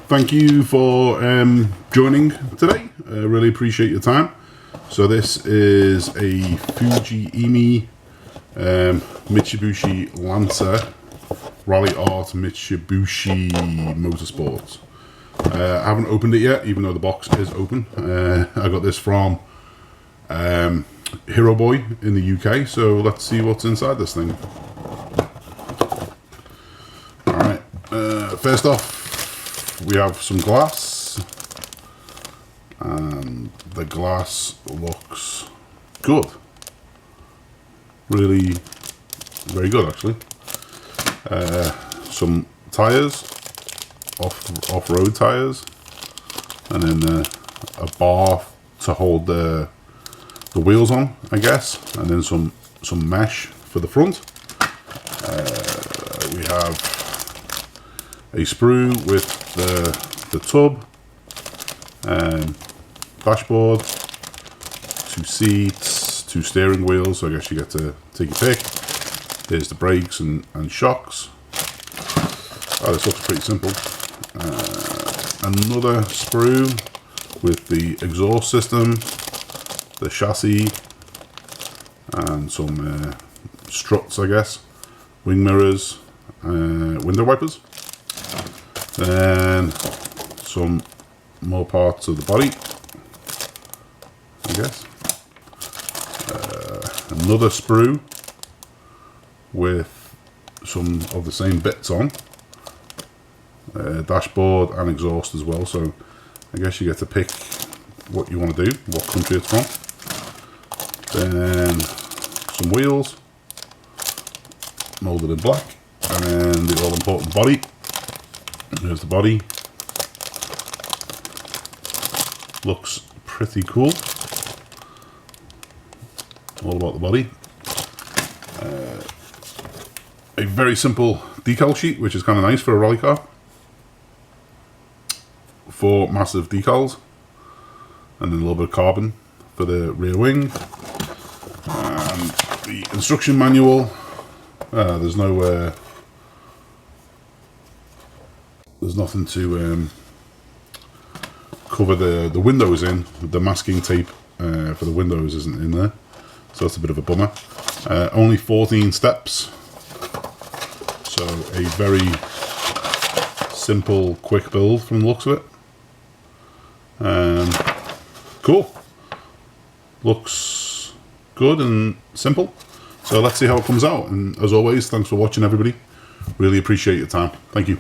thank you for joining today. Really appreciate your time. So this is a Fujimi Mitsubishi Lancer Rally Art Mitsubishi Motorsports. I haven't opened it yet, even though the box is open. I got this from Hero Boy in the UK, so let's see what's inside this thing. Alright, first off, we have some glass, and the glass looks good. Really, very good actually. Some tyres, off-road tyres, and then a bar to hold the wheels on, I guess, and then some mesh for the front. We have a sprue with the tub, dashboard, 2 seats, 2 steering wheels, so I guess you get to take your pick. There's the brakes and shocks. Oh, this looks pretty simple. Another sprue with the exhaust system, the chassis, and some struts, I guess, wing mirrors, window wipers. Then some more parts of the body, I guess. Another sprue with some of the same bits on. Dashboard and exhaust as well, so I guess you get to pick what you want to do, what country it's from. Then some wheels, moulded in black, and then the all-important body. There's the body. Looks pretty cool. All about the body. A very simple decal sheet, which is kind of nice for a rally car. 4 massive decals, and then a little bit of carbon for the rear wing. And the instruction manual. There's nothing to cover the windows in. The masking tape for the windows isn't in there, so that's a bit of a bummer. Only 14 steps, so a very simple, quick build from the looks of it. Cool. Looks good and simple. So let's see how it comes out. And as always, thanks for watching, everybody. Really appreciate your time. Thank you.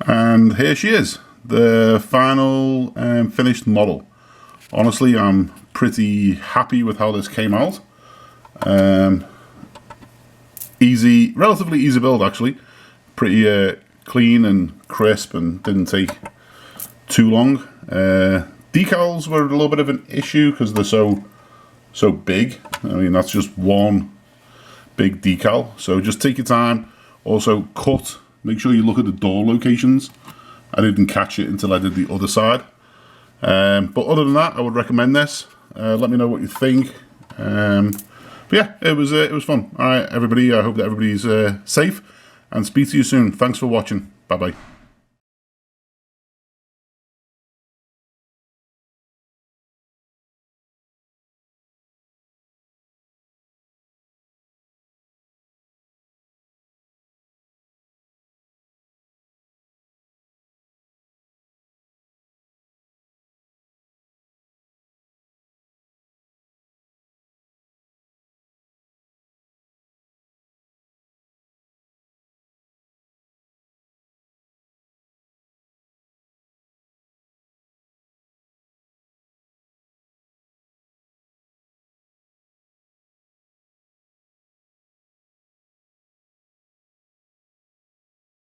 And here she is, the final finished model. Honestly, I'm pretty happy with how this came out. Relatively easy build actually. Pretty clean and crisp, and didn't take too long. Decals were a little bit of an issue because they're so big. I mean, that's just one big decal, so just take your time. Also cut, make sure you look at the door locations. I didn't catch it until I did the other side. But other than that, I would recommend this. Let me know what you think. But yeah, it was fun. All right, everybody, I hope that everybody's safe, and speak to you soon. Thanks for watching. Bye bye.